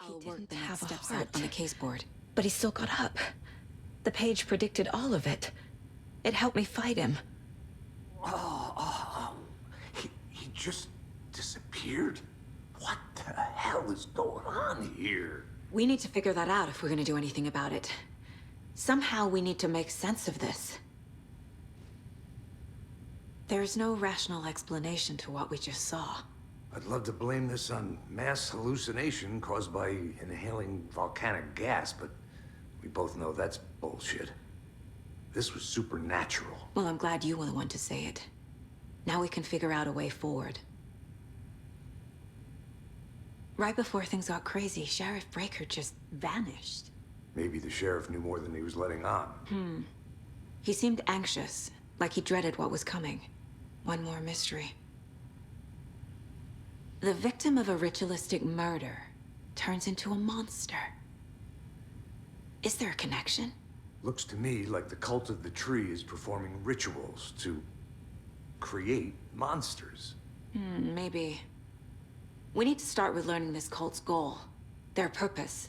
I'll work didn't the have next a steps heart out on the case board. But he still got up. The page predicted all of it. It helped me fight him. He just disappeared? What the hell is going on here? We need to figure that out if we're gonna do anything about it. Somehow we need to make sense of this. There's no rational explanation to what we just saw. I'd love to blame this on mass hallucination caused by inhaling volcanic gas, but we both know that's bullshit. This was supernatural. Well, I'm glad you were the one to say it. Now we can figure out a way forward. Right before things got crazy, Sheriff Breaker just vanished. Maybe the sheriff knew more than he was letting on. He seemed anxious, like he dreaded what was coming. One more mystery. The victim of a ritualistic murder turns into a monster. Is there a connection? Looks to me like the cult of the tree is performing rituals to create monsters. Maybe. We need to start with learning this cult's goal, their purpose.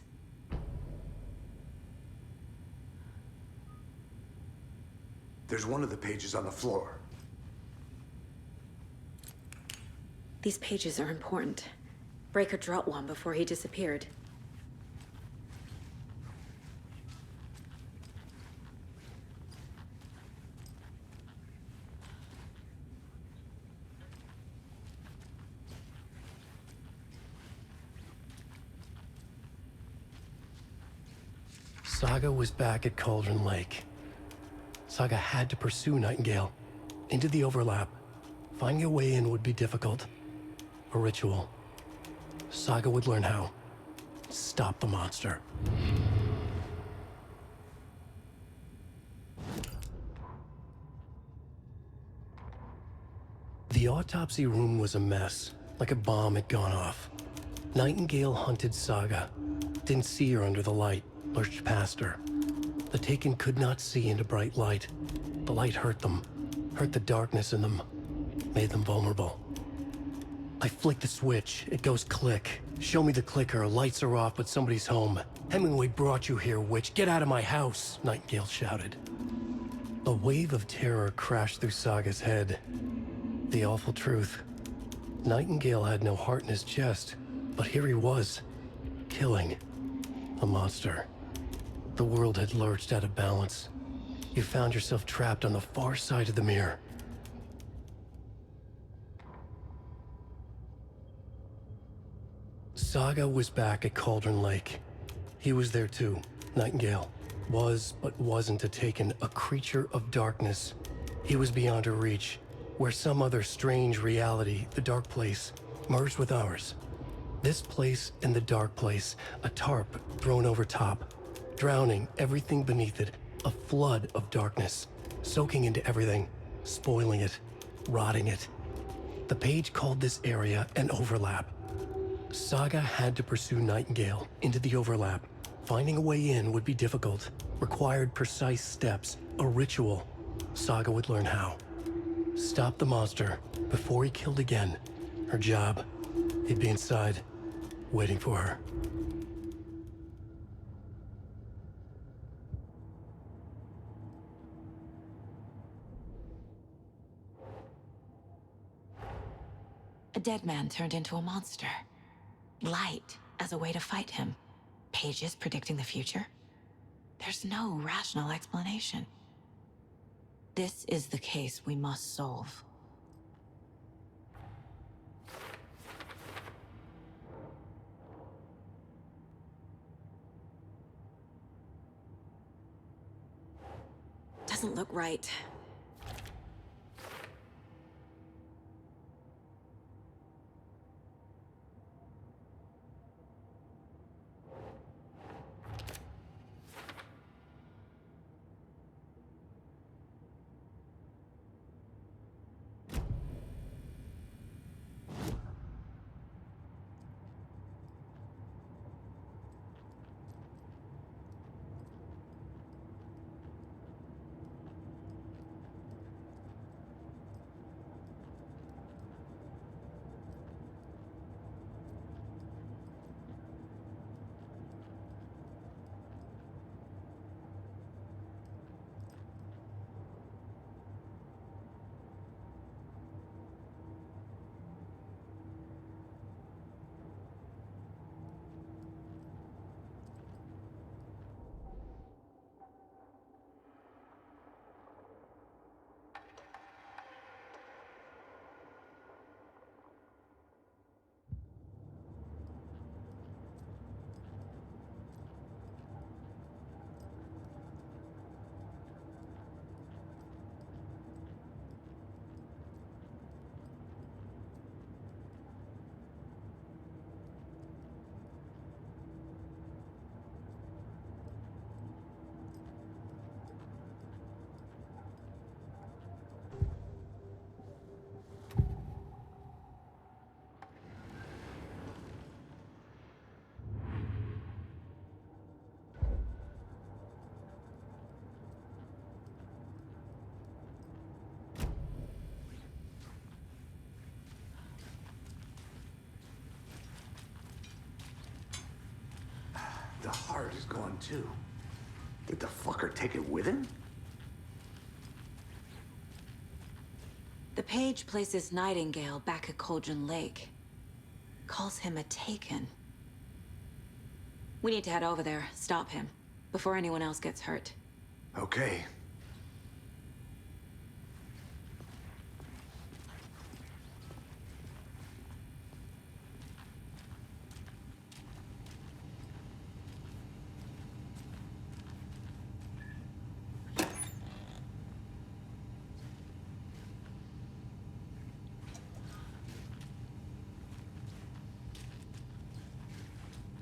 There's one of the pages on the floor. These pages are important. Breaker dropped one before he disappeared. Saga was back at Cauldron Lake. Saga had to pursue Nightingale into the overlap. Finding a way in would be difficult. A ritual. Saga would learn how. Stop the monster. The autopsy room was a mess, like a bomb had gone off. Nightingale hunted Saga. Didn't see her under the light, lurched past her. The Taken could not see into bright light. The light hurt them, hurt the darkness in them, made them vulnerable. I flick the switch, it goes click. Show me the clicker, lights are off, but somebody's home. Hemingway brought you here, witch. Get out of my house, Nightingale shouted. A wave of terror crashed through Saga's head. The awful truth. Nightingale had no heart in his chest, but here he was, killing a monster. The world had lurched out of balance. You found yourself trapped on the far side of the mirror. Saga was back at Cauldron Lake. He was there too, Nightingale. Was, but wasn't a Taken, a creature of darkness. He was beyond her reach, where some other strange reality, the dark place, merged with ours. This place and the dark place, a tarp thrown over top, drowning everything beneath it, a flood of darkness, soaking into everything, spoiling it, rotting it. The page called this area an overlap. Saga had to pursue Nightingale into the overlap. Finding a way in would be difficult, required precise steps, a ritual. Saga would learn how. Stop the monster before he killed again. Her job. He'd be inside, waiting for her. A dead man turned into a monster. Light as a way to fight him. Pages predicting the future. There's no rational explanation. This is the case we must solve. Doesn't look right. card is gone too. Did the fucker take it with him? The page places Nightingale back at Cauldron Lake. Calls him a Taken. We need to head over there, stop him, before anyone else gets hurt. Okay.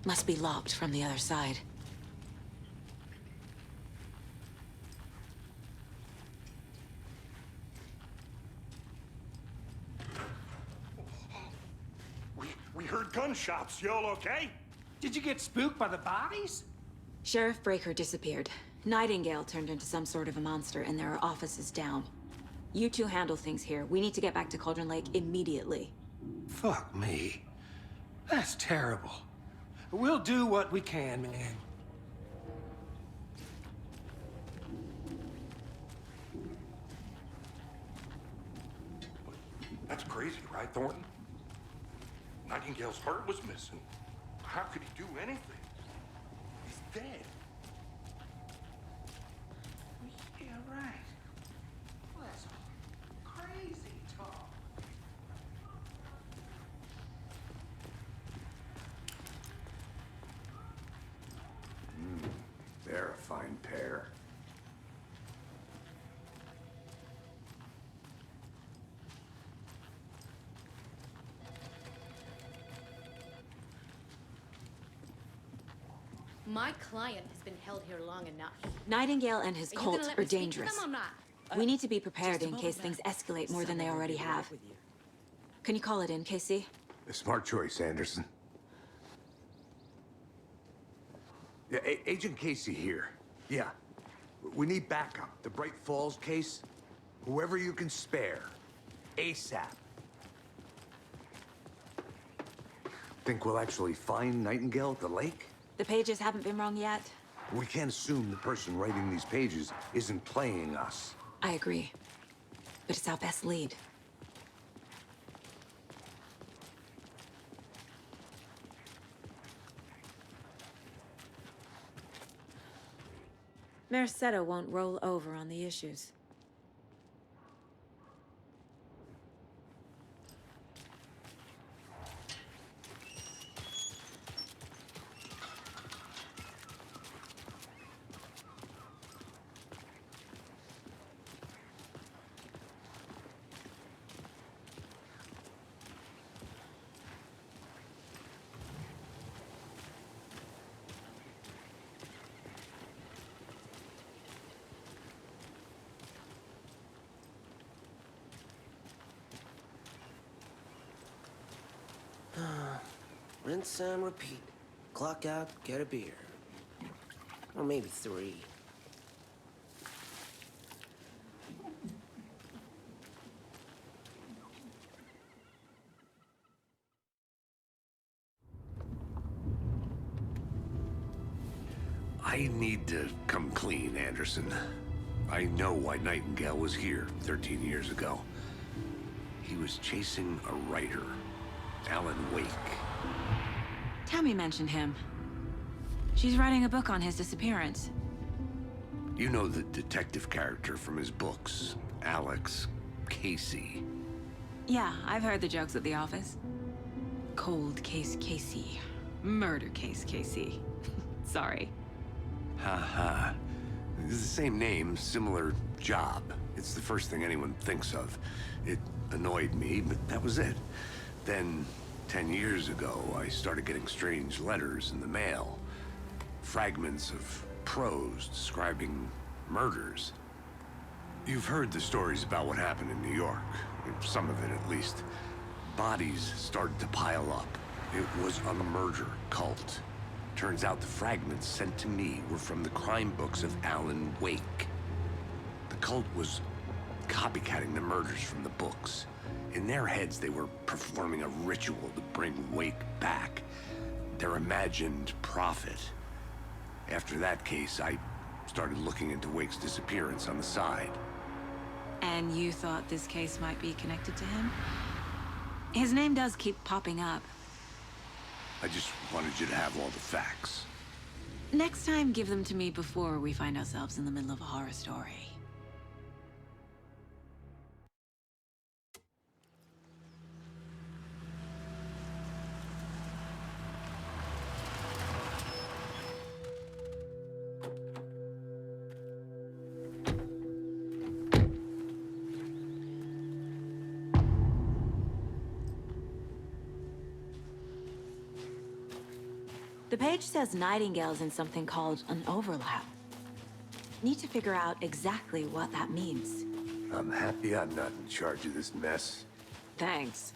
Must be locked from the other side. We heard gunshots. Y'all okay? Did you get spooked by the bodies? Sheriff Breaker disappeared. Nightingale turned into some sort of a monster, and there are offices down. You two handle things here. We need to get back to Cauldron Lake immediately. Fuck me. That's terrible. We'll do what we can, man. That's crazy, right, Thornton? Nightingale's heart was missing. How could he do anything? He's dead. Yeah, right. Well, that's crazy talk. They're a fine pair. My client has been held here long enough. Nightingale and his Are you gonna cult let are me speak to dangerous. them or not? We need to be prepared in case things escalate more than they already have. Can you call it in, Casey? A smart choice, Anderson. Yeah, Agent Casey here. Yeah. We need backup. The Bright Falls case. Whoever you can spare. ASAP. Think we'll actually find Nightingale at the lake? The pages haven't been wrong yet. We can't assume the person writing these pages isn't playing us. I agree. But it's our best lead. Mercado won't roll over on the issues. Rinse and repeat. Clock out, get a beer. Or maybe 3. I need to come clean, Anderson. I know why Nightingale was here 13 years ago. He was chasing a writer, Alan Wake. Tammy mentioned him. She's writing a book on his disappearance. You know the detective character from his books, Alex Casey. Yeah, I've heard the jokes at the office. Cold case Casey. Murder case Casey. Sorry. Ha. It's the same name, similar job. It's the first thing anyone thinks of. It annoyed me, but that was it. Then, 10 years ago, I started getting strange letters in the mail. Fragments of prose describing murders. You've heard the stories about what happened in New York. Some of it, at least. Bodies started to pile up. It was a murder cult. Turns out the fragments sent to me were from the crime books of Alan Wake. The cult was copycatting the murders from the books. In their heads, they were performing a ritual to bring Wake back. Their imagined prophet. After that case, I started looking into Wake's disappearance on the side. And you thought this case might be connected to him? His name does keep popping up. I just wanted you to have all the facts. Next time, give them to me before we find ourselves in the middle of a horror story. The page says Nightingale's in something called an overlap. Need to figure out exactly what that means. I'm happy I'm not in charge of this mess. Thanks.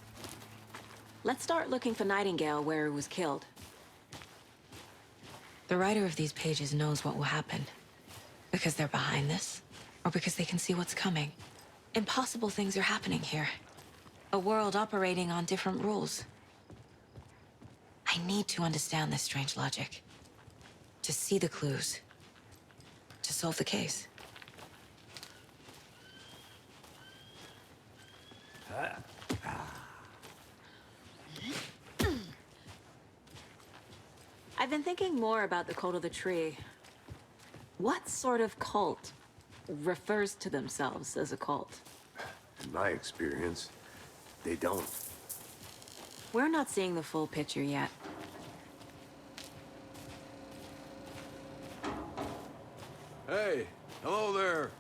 Let's start looking for Nightingale where he was killed. The writer of these pages knows what will happen. Because they're behind this, or because they can see what's coming. Impossible things are happening here. A world operating on different rules. I need to understand this strange logic. To see the clues. To solve the case. I've been thinking more about the cult of the tree. What sort of cult refers to themselves as a cult? In my experience, they don't. We're not seeing the full picture yet. Hey, hello there.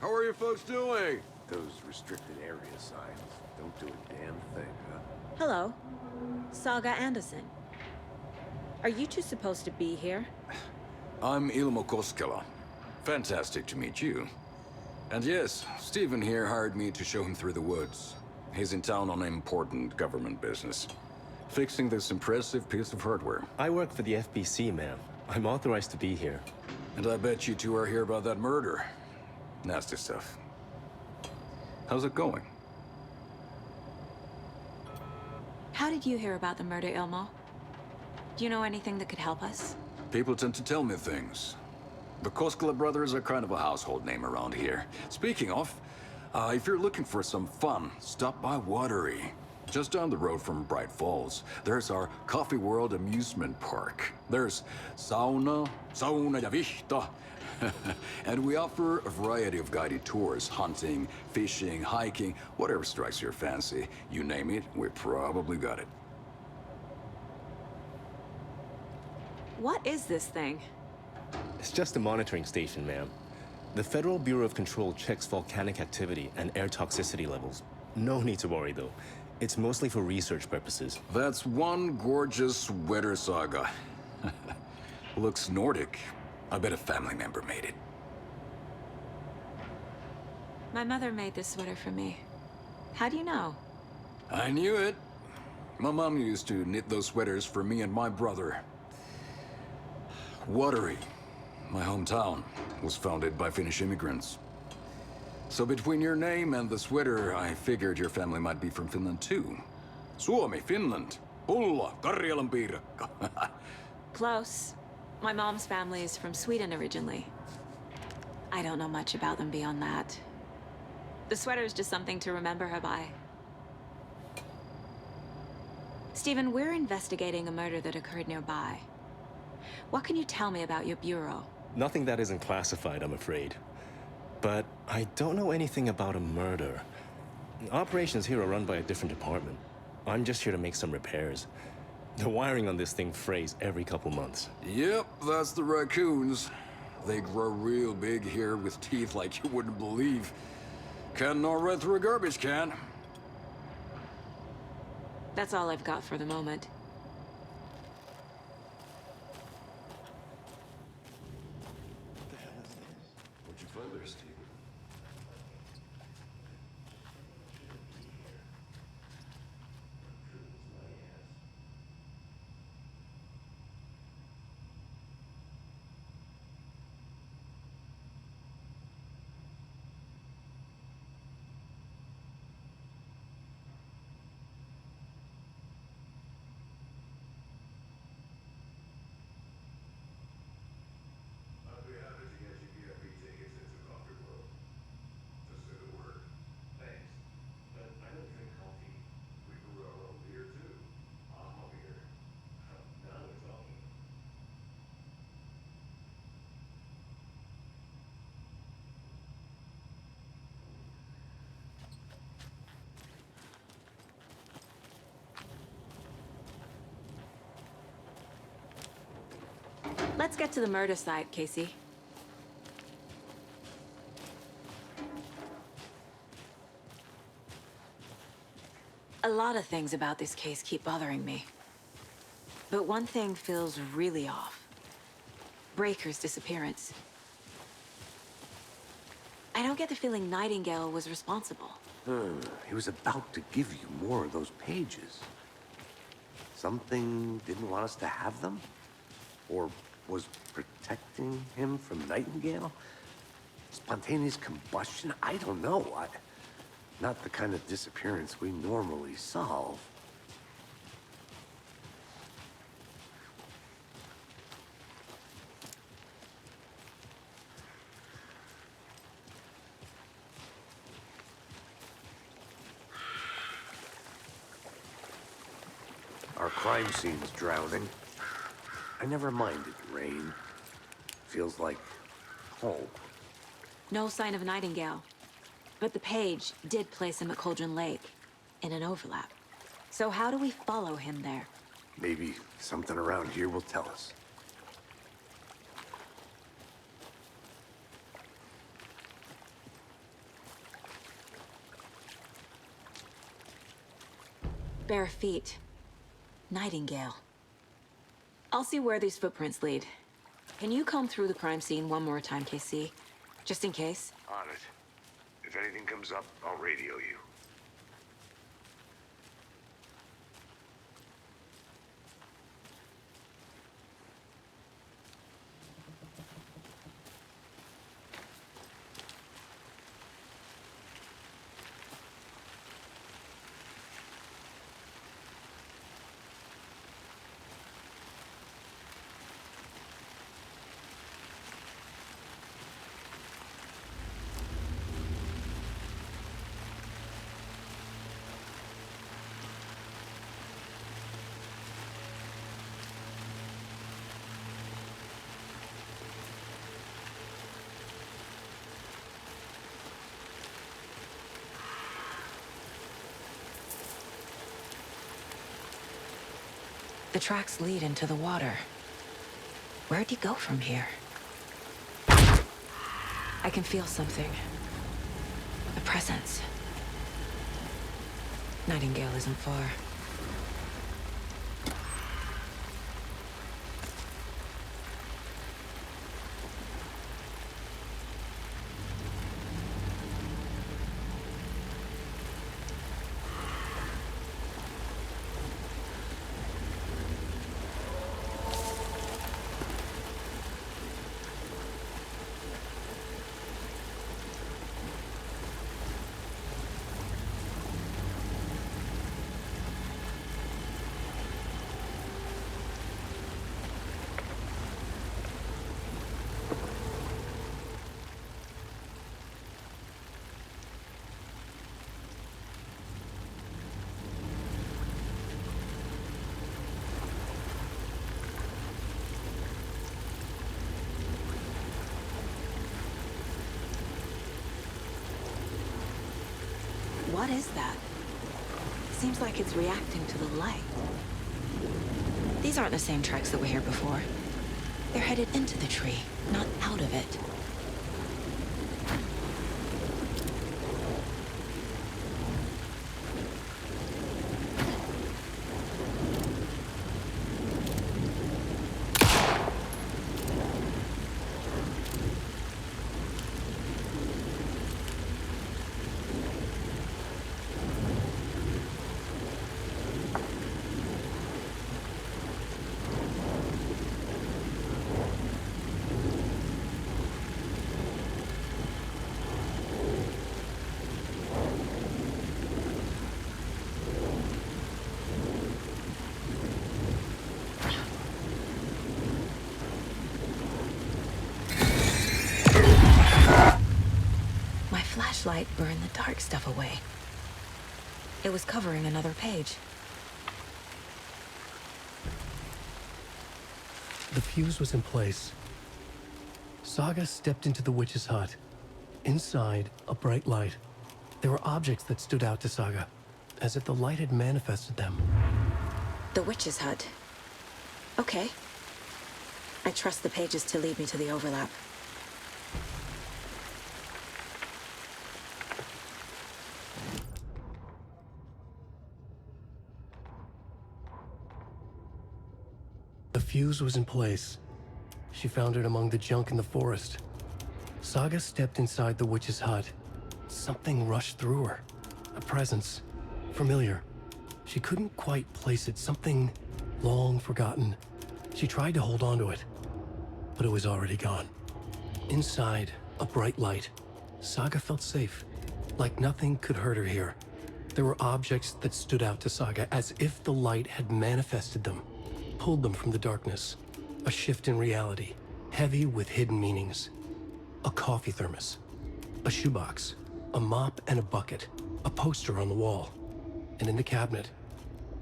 How are you folks doing? Those restricted area signs don't do a damn thing, huh? Hello, Saga Anderson. Are you two supposed to be here? I'm Ilmo Koskela. Fantastic to meet you. And yes, Stephen here hired me to show him through the woods. He's in town on important government business. Fixing this impressive piece of hardware. I work for the FBC, ma'am. I'm authorized to be here. And I bet you two are here about that murder. Nasty stuff. How's it going? How did you hear about the murder, Ilmo? Do you know anything that could help us? People tend to tell me things. The Koskela brothers are kind of a household name around here. Speaking of, if you're looking for some fun, stop by Watery. Just down the road from Bright Falls, there's our Coffee World amusement park. There's sauna ja vihta. And we offer a variety of guided tours, hunting, fishing, hiking, whatever strikes your fancy. You name it, we probably got it. What is this thing? It's just a monitoring station, ma'am. The Federal Bureau of Control checks volcanic activity and air toxicity levels. No need to worry, though. It's mostly for research purposes. That's one gorgeous sweater, Saga. Looks Nordic. I bet a family member made it. My mother made this sweater for me. How do you know? I knew it. My mom used to knit those sweaters for me and my brother. Watery, my hometown, was founded by Finnish immigrants. So between your name and the sweater, I figured your family might be from Finland too. Suomi, Finland. Pulla, Karjalan piirakka. Close. My mom's family is from Sweden originally. I don't know much about them beyond that. The sweater is just something to remember her by. Stephen, we're investigating a murder that occurred nearby. What can you tell me about your bureau? Nothing that isn't classified, I'm afraid. But I don't know anything about a murder. Operations here are run by a different department. I'm just here to make some repairs. The wiring on this thing frays every couple months. Yep, that's the raccoons. They grow real big here with teeth like you wouldn't believe. Can't gnaw right through a garbage can. That's all I've got for the moment. What'd you find there, Steve? Let's get to the murder site, Casey. A lot of things about this case keep bothering me. But one thing feels really off. Breaker's disappearance. I don't get the feeling Nightingale was responsible. He was about to give you more of those pages. Something didn't want us to have them? Or was protecting him from Nightingale? Spontaneous combustion? I don't know. Not the kind of disappearance we normally solve. Our crime scene's drowning. I never minded rain. Feels like home. No sign of Nightingale. But the page did place him at Cauldron Lake, in an overlap. So how do we follow him there? Maybe something around here will tell us. Bare feet. Nightingale. I'll see where these footprints lead. Can you comb through the crime scene one more time, KC? Just in case? On it. If anything comes up, I'll radio you. The tracks lead into the water. Where'd he go from here? I can feel something. A presence. Nightingale isn't far. What is that? Seems like it's reacting to the light. These aren't the same tracks that were here before. They're headed into the tree, not out of it. Flashlight burned the dark stuff away. It was covering another page. The fuse was in place. Saga stepped into the witch's hut. Inside, a bright light. There were objects that stood out to Saga, as if the light had manifested them. The witch's hut. Okay. I trust the pages to lead me to the overlap. The fuse was in place. She found it among the junk in the forest. Saga stepped inside the witch's hut. Something rushed through her. A presence. Familiar. She couldn't quite place it. Something long forgotten. She tried to hold on to it, but it was already gone. Inside, a bright light. Saga felt safe. Like nothing could hurt her here. There were objects that stood out to Saga as if the light had manifested them, pulled them from the darkness. A shift in reality, heavy with hidden meanings. A coffee thermos, a shoebox, a mop and a bucket, a poster on the wall, and in the cabinet,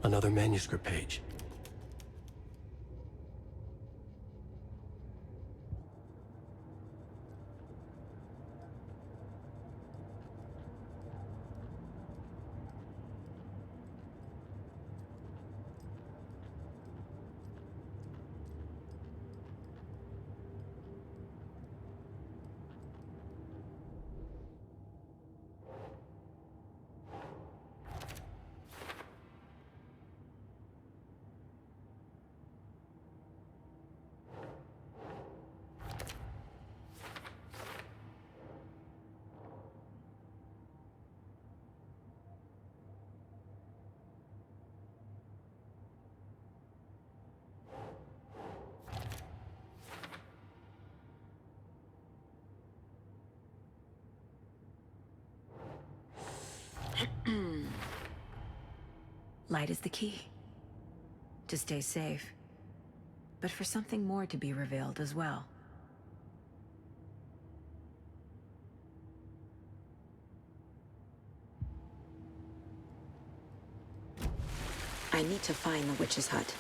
another manuscript page. Light is the key. To stay safe. But for something more to be revealed as well. I need to find the witch's hut.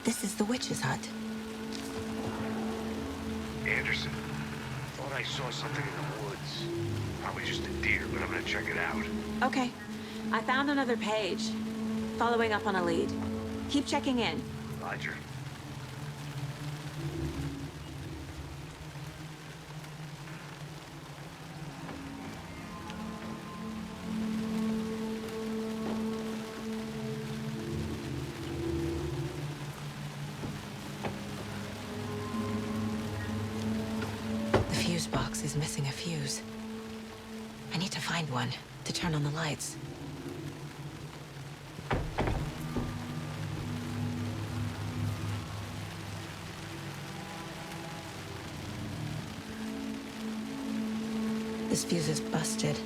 This is the witch's hut. Anderson, thought I saw something in the woods. Probably just a deer, but I'm gonna check it out. Okay. I found another page. Following up on a lead. Keep checking in. Roger. The fuse box is missing a fuse. I need to find one to turn on the lights. This fuse is busted.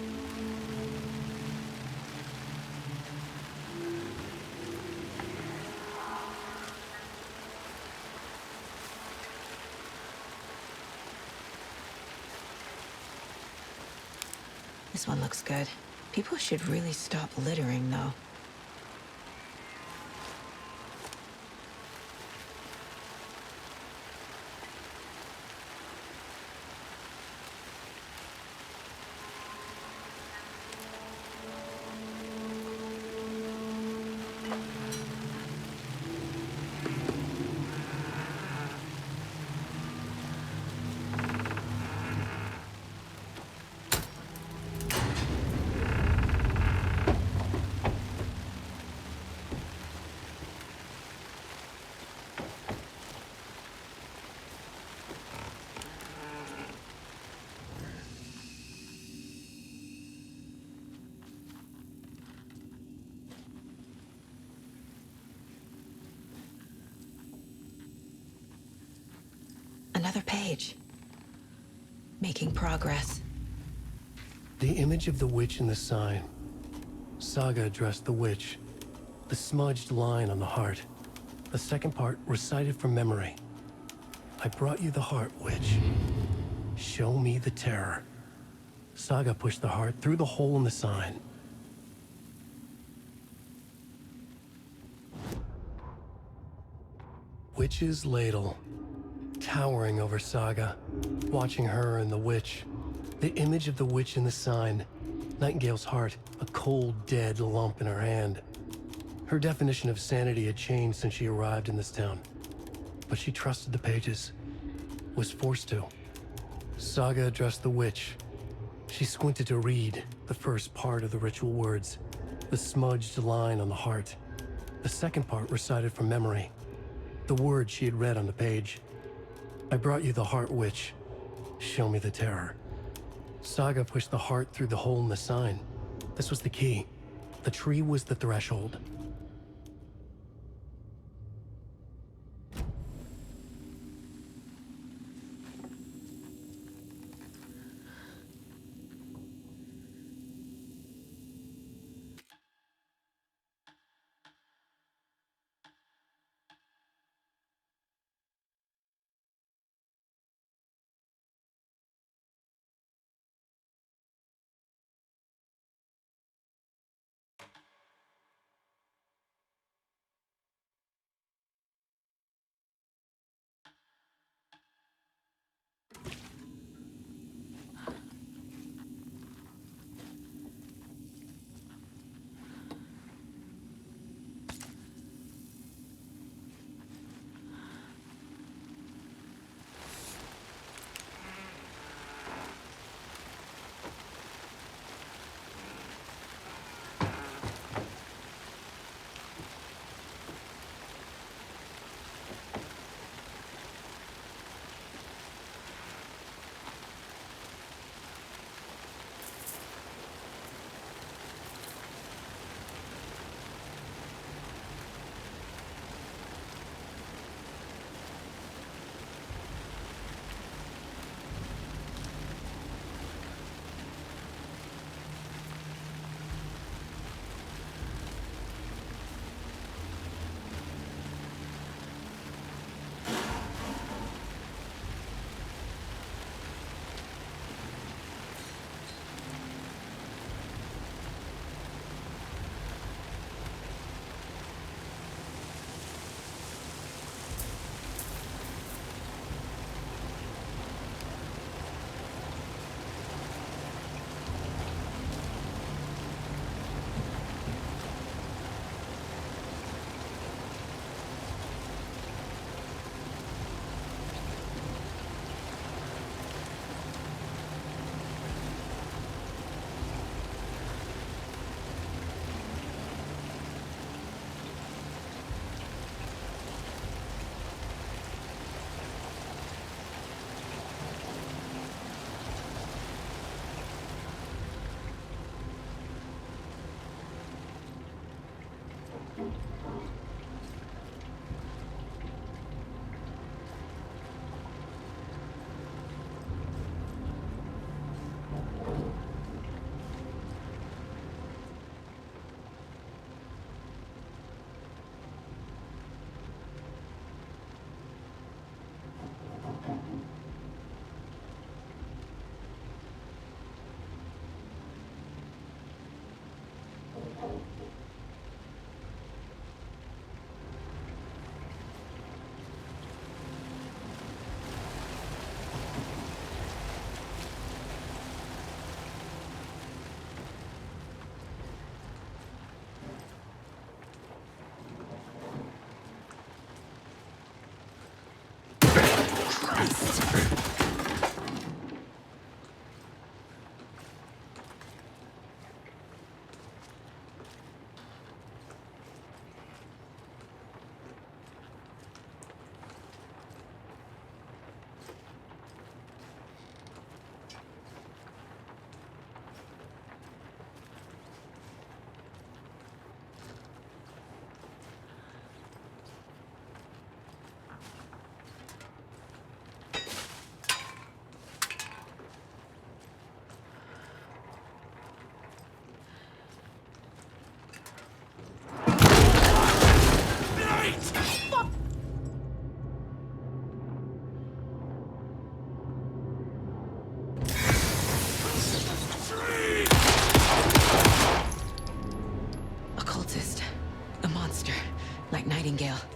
This one looks good. People should really stop littering, though. Another page. Making progress. The image of the witch in the sign. Saga addressed the witch. The smudged line on the heart. The second part recited from memory. I brought you the heart, witch. Show me the terror. Saga pushed the heart through the hole in the sign. Witch's ladle. Towering over Saga. Watching her and the witch. The image of the witch in the sign. Nightingale's heart, a cold, dead lump in her hand. Her definition of sanity had changed since she arrived in this town. But she trusted the pages. Was forced to. Saga addressed the witch. She squinted to read the first part of the ritual words. The smudged line on the heart. The second part recited from memory. The words she had read on the page. I brought you the heart, witch. Show me the terror. Saga pushed the heart through the hole in the sign. This was the key. The tree was the threshold. Nightingale.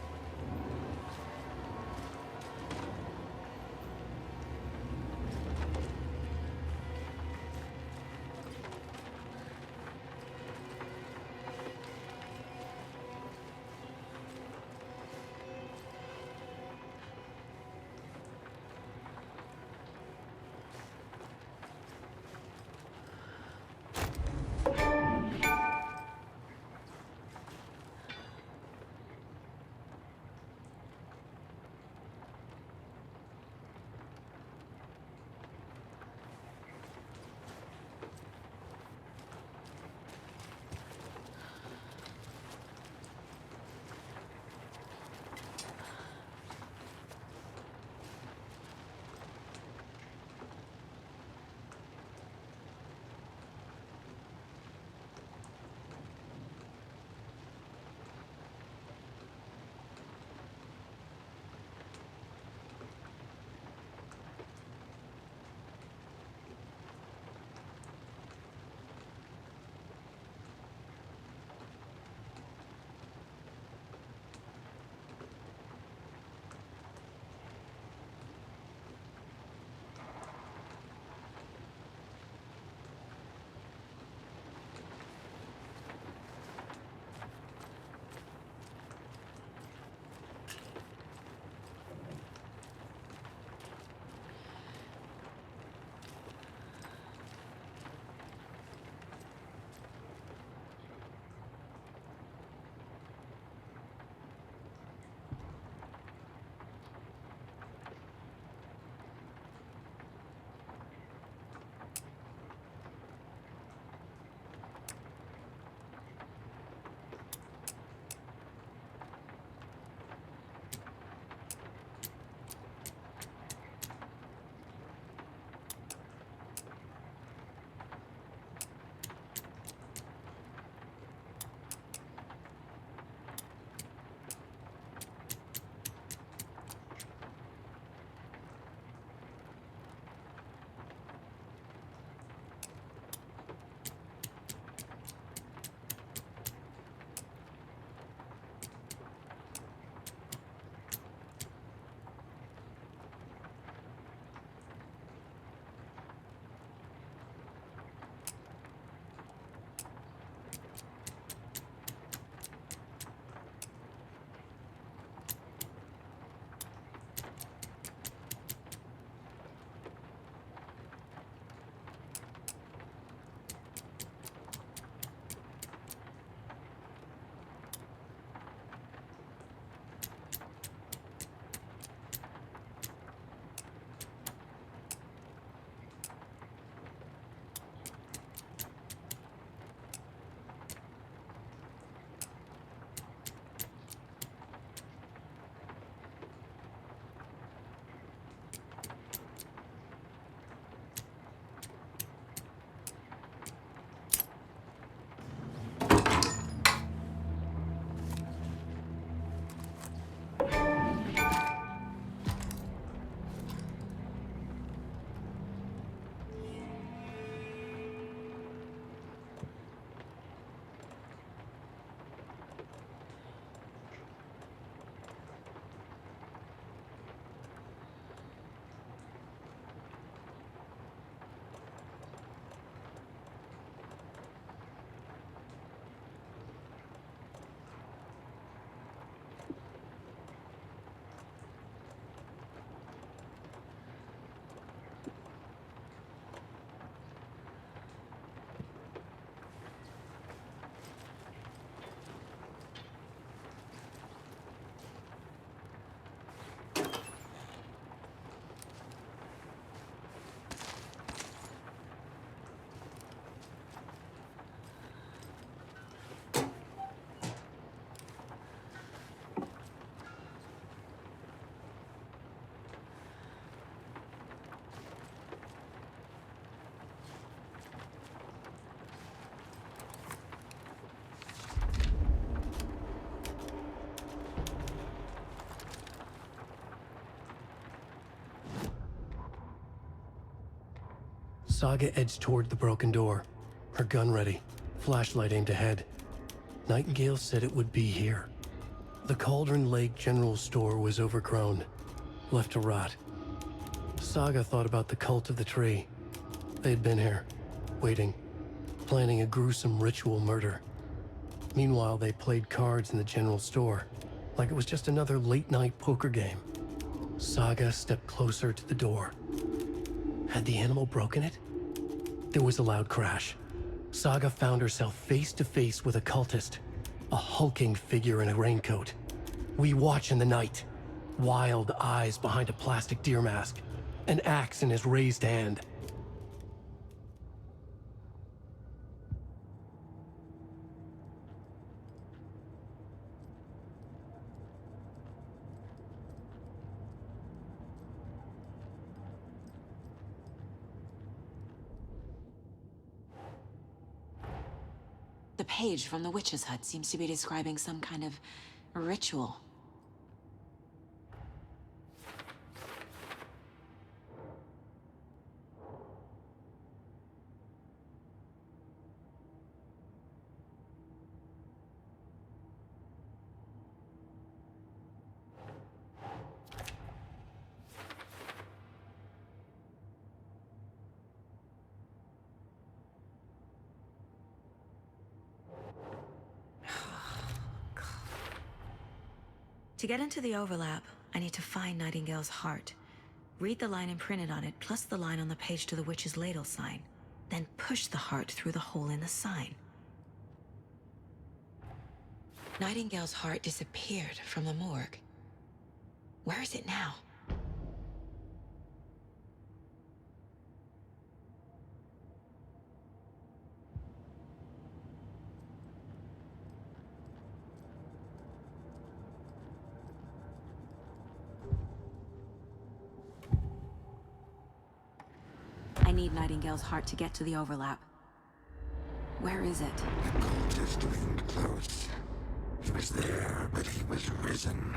Saga edged toward the broken door, her gun ready, flashlight aimed ahead. Nightingale said it would be here. The Cauldron Lake General Store was overgrown, left to rot. Saga thought about the cult of the tree. They'd been here, waiting, planning a gruesome ritual murder. Meanwhile, they played cards in the general store, like it was just another late-night poker game. Saga stepped closer to the door. Had the animal broken it? There was a loud crash. Saga found herself face to face with a cultist, a hulking figure in a raincoat. We watch in the night, wild eyes behind a plastic deer mask, an axe in his raised hand. The page from the witch's hut seems to be describing some kind of ritual. To get into the overlap, I need to find Nightingale's heart. Read the line imprinted on it, plus the line on the page to the witch's ladle sign. Then push the heart through the hole in the sign. Nightingale's heart disappeared from the morgue. Where is it now? I need Nightingale's heart to get to the overlap. Where is it? The cultist leaned close. He was there, but he was risen.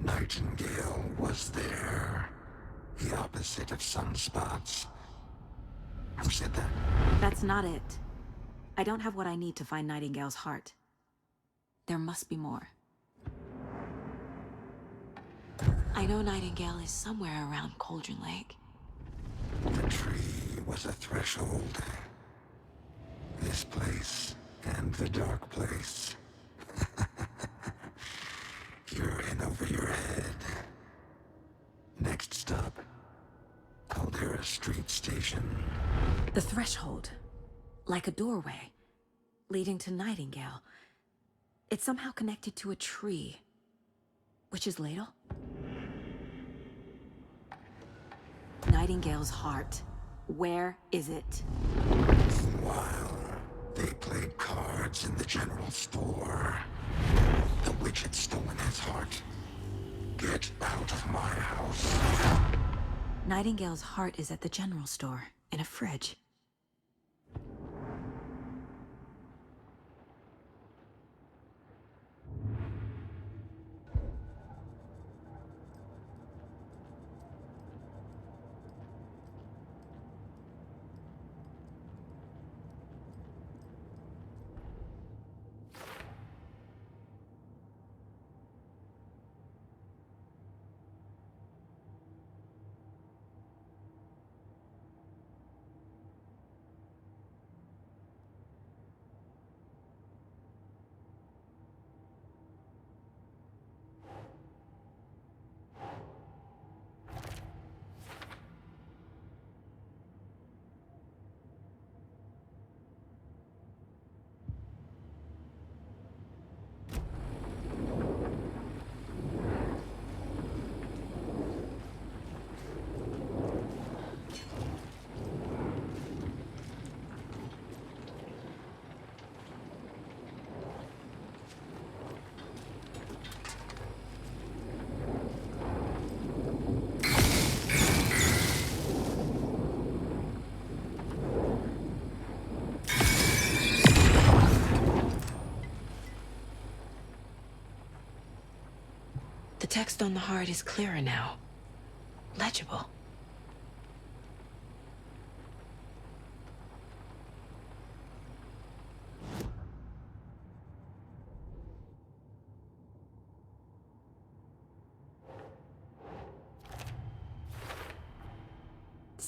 Nightingale was there. The opposite of sunspots. Who said that? That's not it. I don't have what I need to find Nightingale's heart. There must be more. I know Nightingale is somewhere around Cauldron Lake. The tree was a threshold. This place and the dark place. You're in over your head. Next stop, Caldera Street Station. The threshold. Like a doorway. Leading to Nightingale. It's somehow connected to a tree. Witch's ladle? Nightingale's heart. Where is it? Meanwhile, they played cards in the general store. The witch had stolen his heart. Get out of my house. Nightingale's heart is at the general store, in a fridge. The text on the heart is clearer now. Legible.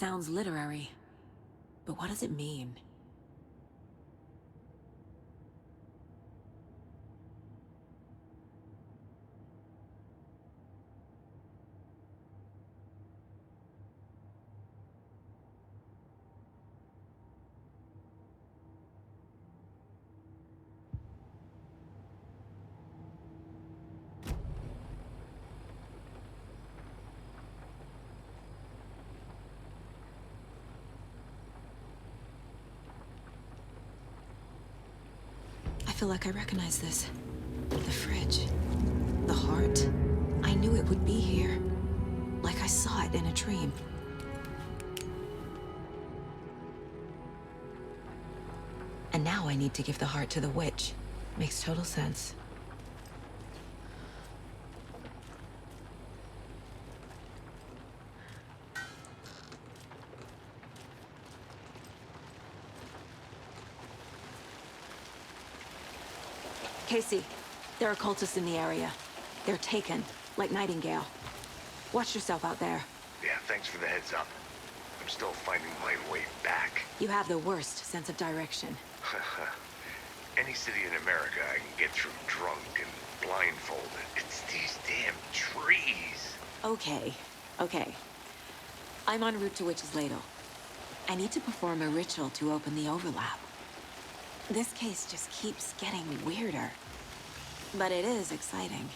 sounds literary. But what does it mean? I feel like I recognize this. The fridge. The heart. I knew it would be here. Like I saw it in a dream. And now I need to give the heart to the witch. Makes total sense. Casey, there are cultists in the area. They're taken, like Nightingale. Watch yourself out there. Yeah, thanks for the heads up. I'm still finding my way back. You have the worst sense of direction. Any city in America I can get through drunk and blindfolded. It's these damn trees. Okay, okay. I'm en route to Witch's Ladle. I need to perform a ritual to open the overlap. This case just keeps getting weirder. But it is exciting.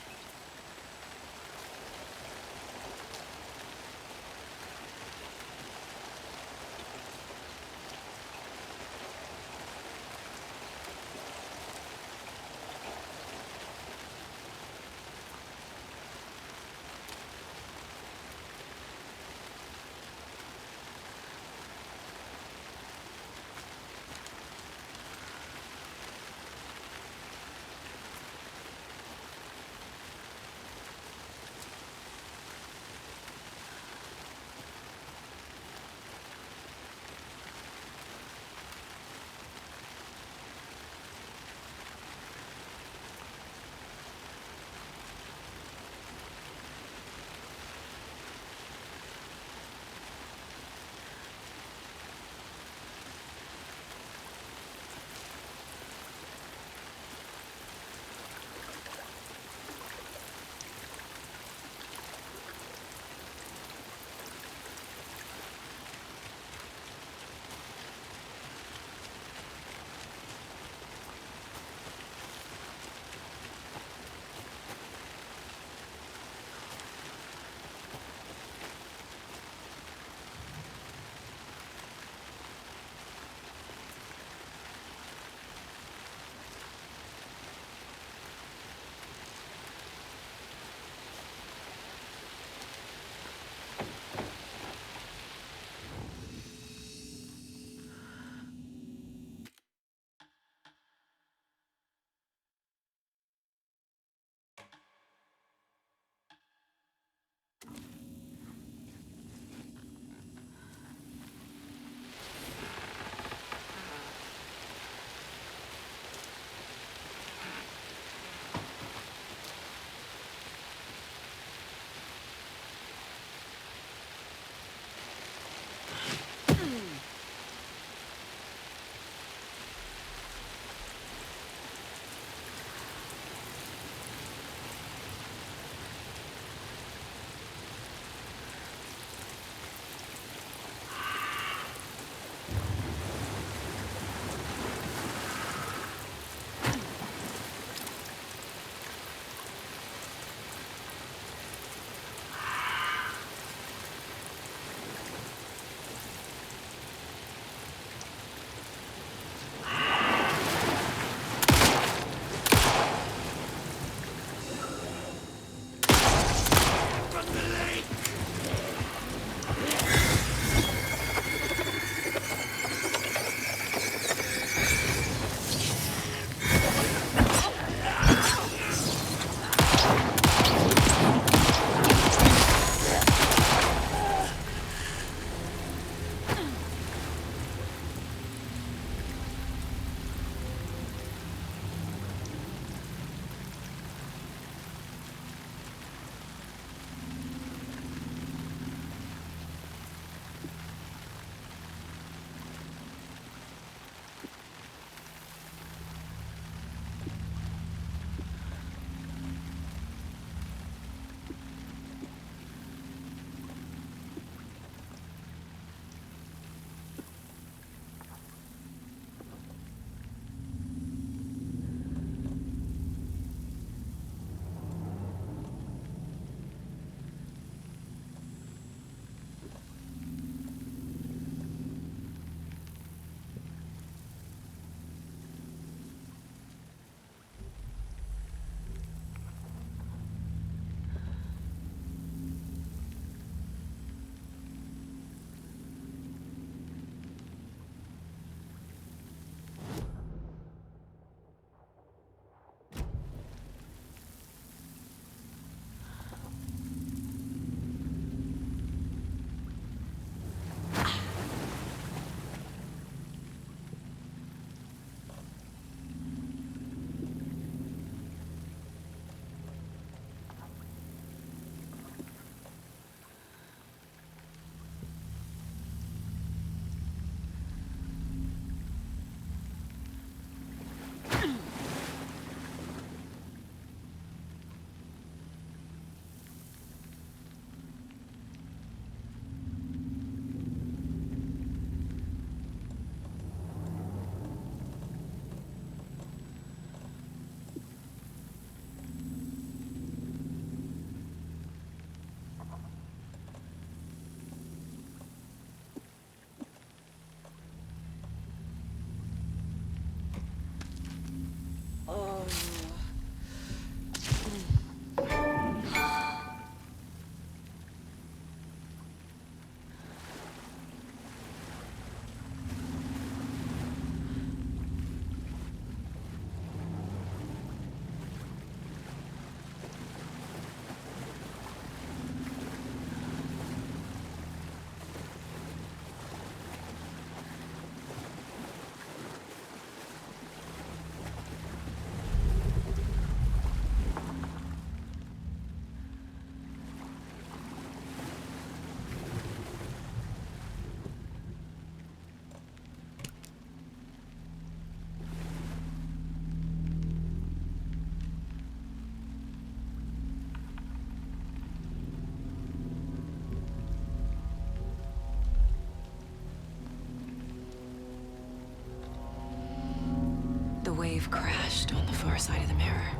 wave crashed on the far side of the mirror.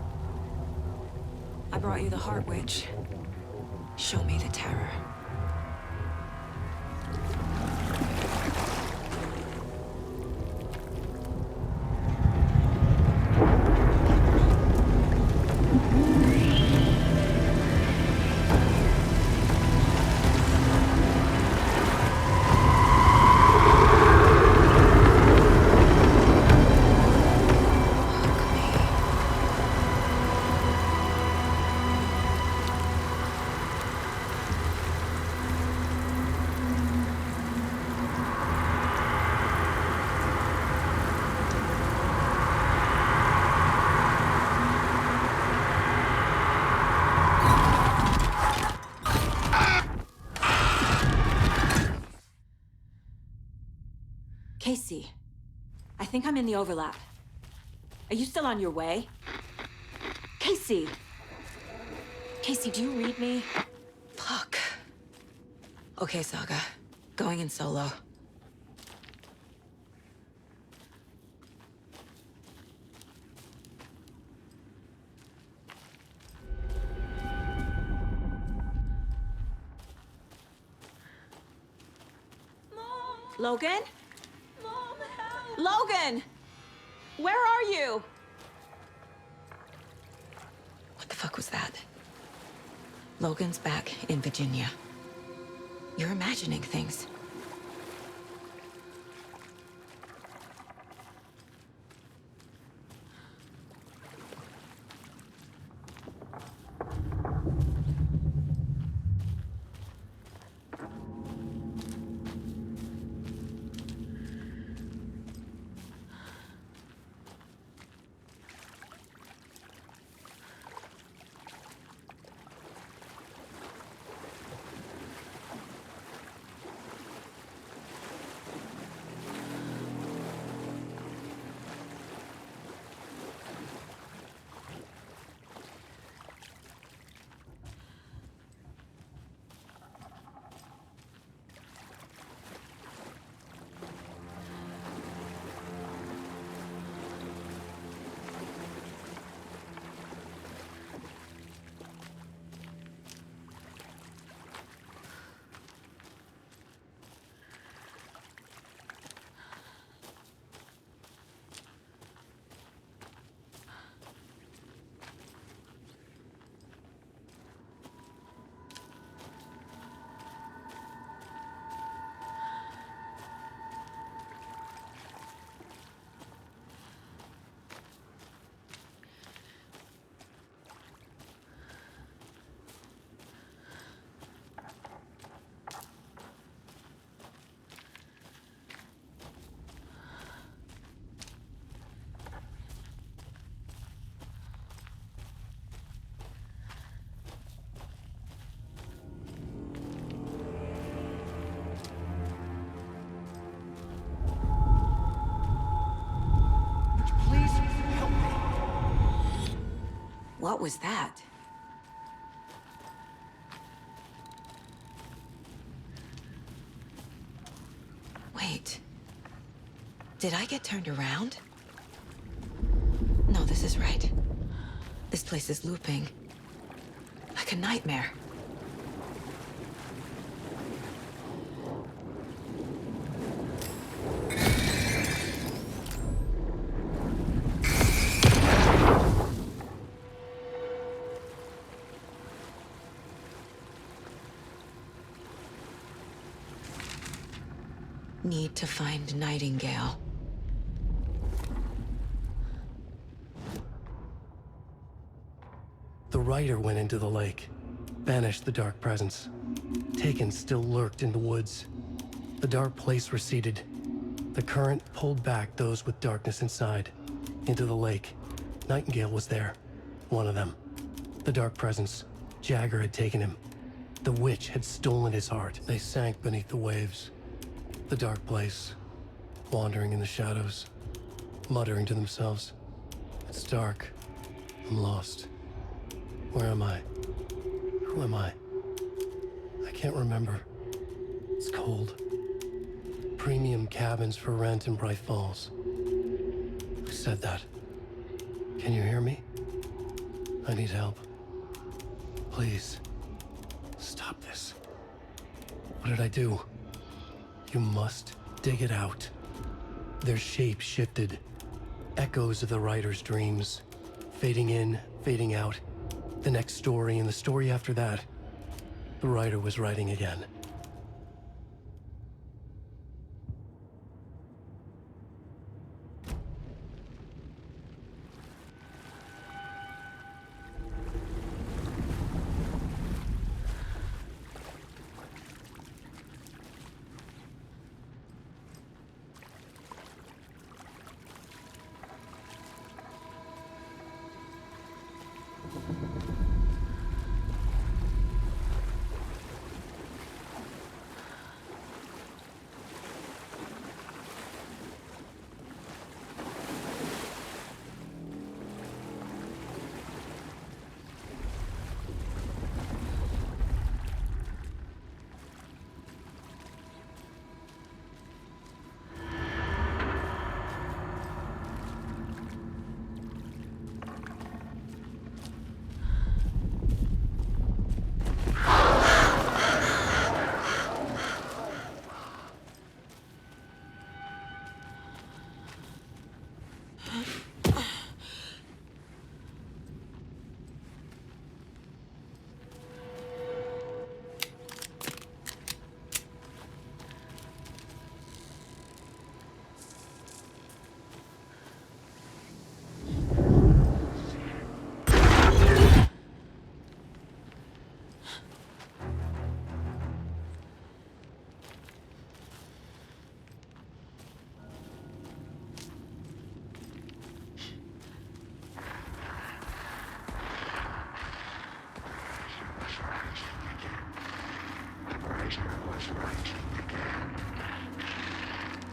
I brought you the Heart Witch. Show me the terror. Casey, I think I'm in the overlap. Are you still on your way? Casey! Casey, do you read me? Fuck. Okay, Saga. Going in solo. Logan? Mom, help! Logan! Where are you? What the fuck was that? Logan's back in Virginia. You're imagining things. What was that? Wait. Did I get turned around? No, this is right. This place is looping. Like a nightmare. Need to find Nightingale. The rider went into the lake, banished the dark presence. Taken still lurked in the woods. The dark place receded. The current pulled back those with darkness inside, into the lake. Nightingale was there, one of them. The dark presence, Jagger had taken him. The witch had stolen his heart. They sank beneath the waves. The dark place, wandering in the shadows, muttering to themselves. It's dark. I'm lost. Where am I? Who am I? I can't remember. It's cold. Premium cabins for rent in Bright Falls. Who said that? Can you hear me? I need help. Please. Stop this. What did I do? You must dig it out. Their shape shifted. Echoes of the writer's dreams. Fading in, fading out. The next story and the story after that. The writer was writing again.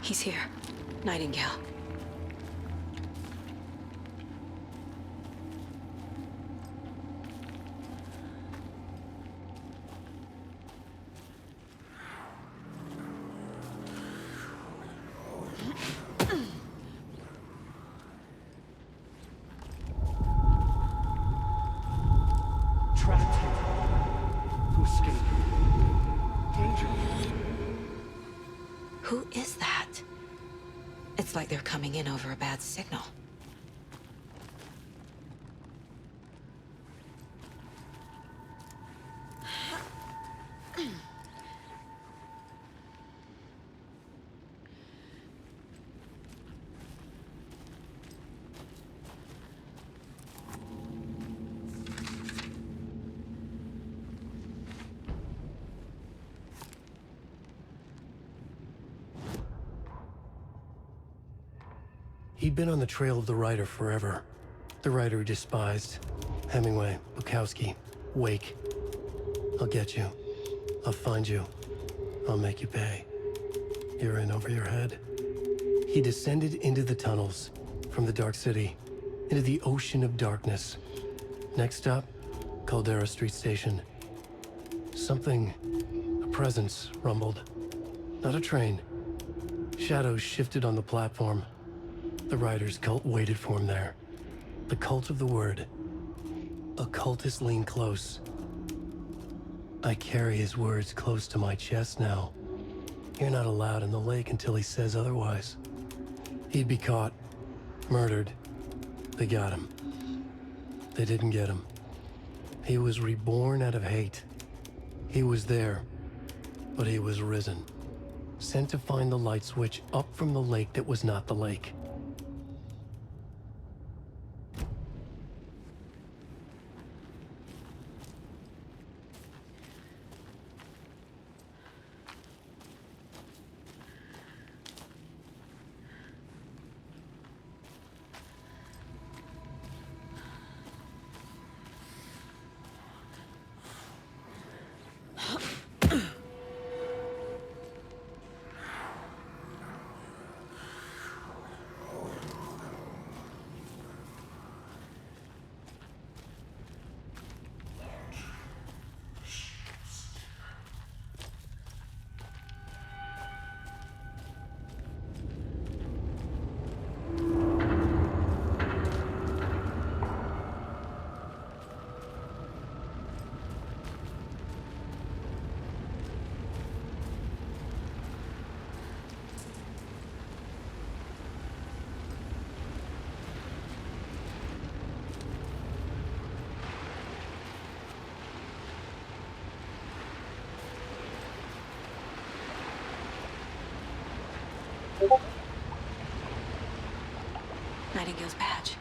He's here. Nightingale. Trapped here. To escape. Danger. Who is that? It's like they're coming in over a bad signal. He'd been on the trail of the writer forever. The writer he despised. Hemingway, Bukowski, Wake. I'll get you. I'll find you. I'll make you pay. You're in over your head. He descended into the tunnels, from the Dark City, into the ocean of darkness. Next stop, Caldera Street Station. Something, a presence, rumbled. Not a train. Shadows shifted on the platform. The writer's cult waited for him there. The cult of the word. Occultists lean close. I carry his words close to my chest now. You're not allowed in the lake until he says otherwise. He'd be caught, murdered. They got him. They didn't get him. He was reborn out of hate. He was there, but he was risen. Sent to find the light switch up from the lake that was not the lake. Nightingale's badge.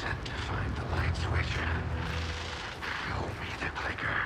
Set to find the light switch. Show me the clicker.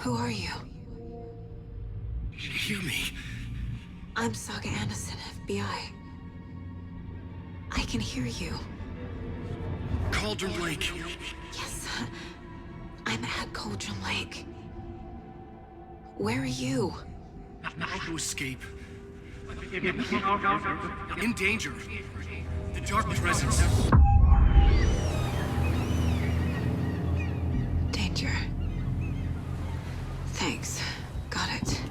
Who are you? Hear me. I'm Saga Anderson, FBI. I can hear you. Cauldron Lake. Yes, I'm at Cauldron Lake. Where are you? How to escape. In danger. The dark presence. Danger. Thanks. Got it.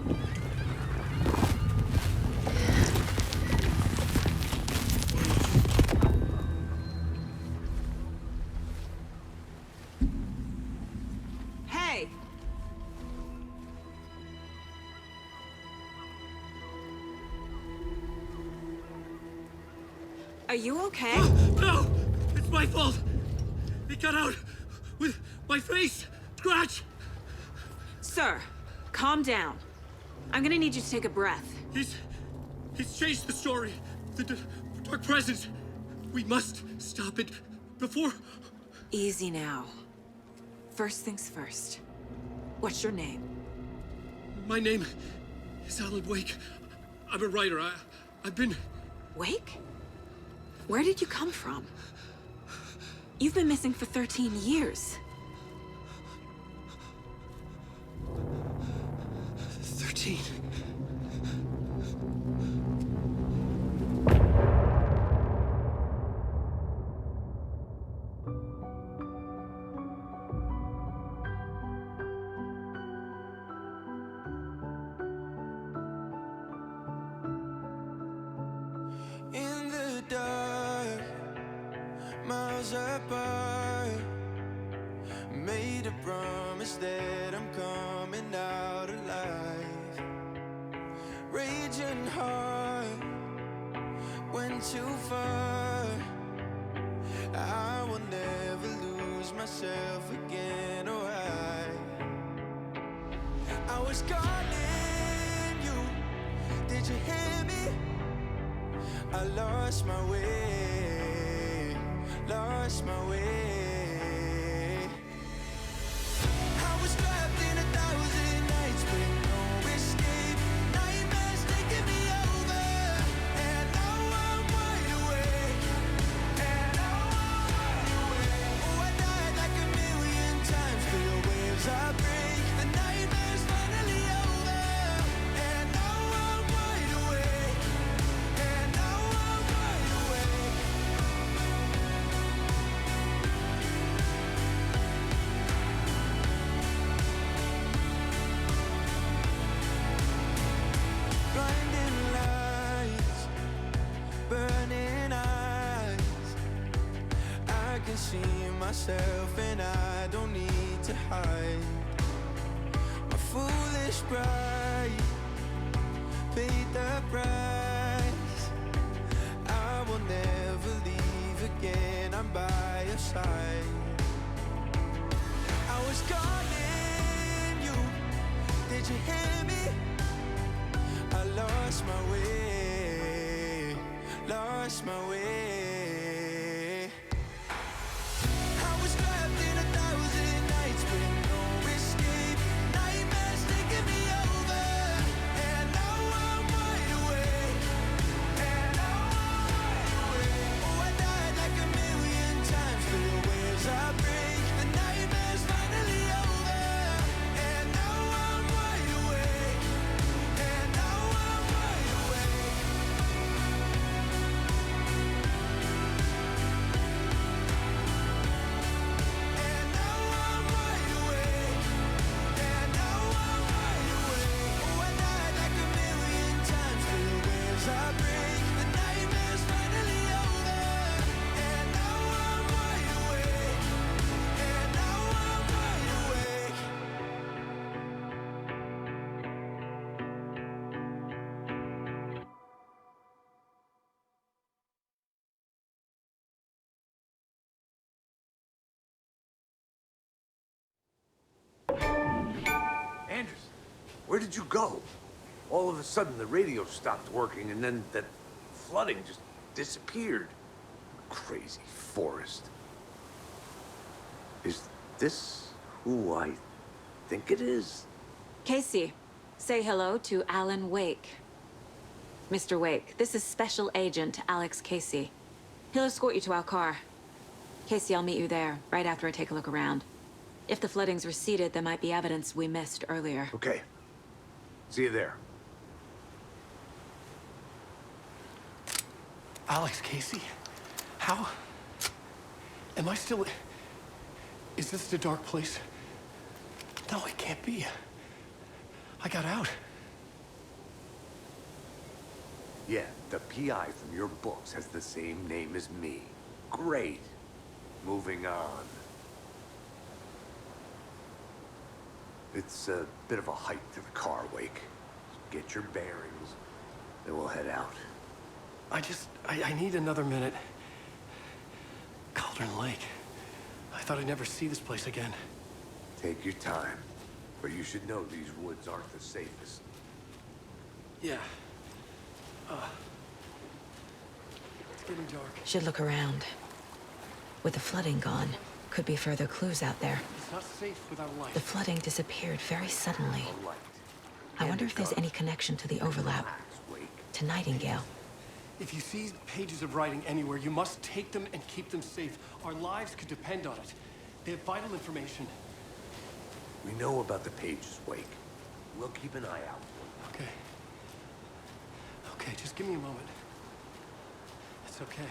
Hey! Are you okay? No! It's my fault! It got out with my face! Scratch! Sir, calm down. I'm gonna need you to take a breath. He's changed the story. The dark presence. We must stop it before... Easy now. First things first. What's your name? My name is Alan Wake. I'm a writer. I've been... Wake? Where did you come from? You've been missing for 13 years. 13. In the dark, miles apart, made a promise that I'm coming out alive. Raging heart, went too far. I will never lose myself again, or I was calling you, did you hear me? I lost my way, lost my way. I was trapped in 1,000 nights with no escape. Nightmares taking me over, and now I'm wide awake. And now I'm wide awake. Oh, I died like 1,000,000 times, feel the waves I break. The nightmare's finally over, and now I'm wide awake. And now I'm wide awake. Blinding lights, burning eyes. I can see myself and I don't need to hide. My foolish pride paid the price. I will never leave again, I'm by your side. I was calling you, did you hear me? I lost my way, lost my way. I was trapped in 1,000 nights with no escape. Nightmares taking me over, and now I'm wide awake. And now I'm wide awake. Oh, I died like 1,000,000 times, feel the waves I break. The nightmare's finally over, and now I'm wide awake. And now I'm wide awake. And now I'm wide awake. And now I'm wide awake. Oh, I died like 1,000,000 times, feel the waves I break. The nightmare's finally over, and now I'm wide awake. And now I'm wide awake. Anders, where did you go? All of a sudden, the radio stopped working, and then that flooding just disappeared. Crazy forest. Is this who I think it is? Casey, say hello to Alan Wake. Mr. Wake, this is Special Agent Alex Casey. He'll escort you to our car. Casey, I'll meet you there, right after I take a look around. If the flooding's receded, there might be evidence we missed earlier. Okay. See you there. Alex Casey? How? Am I still... Is this the dark place? No, it can't be. I got out. Yeah, the PI from your books has the same name as me. Great. Moving on. It's a bit of a hike to the car, Wake. Get your bearings, then we'll head out. I need another minute. Cauldron Lake. I thought I'd never see this place again. Take your time, but you should know these woods aren't the safest. Yeah. It's getting dark. Should look around. With the flooding gone, could be further clues out there. It's not safe without light. The flooding disappeared very suddenly. A light. I wonder if there's any connection to the overlap. Relax, Wake. To Nightingale. If you see pages of writing anywhere, you must take them and keep them safe. Our lives could depend on it. They have vital information. We know about the pages, Wake. We'll keep an eye out. Okay. Okay, just give me a moment. It's okay.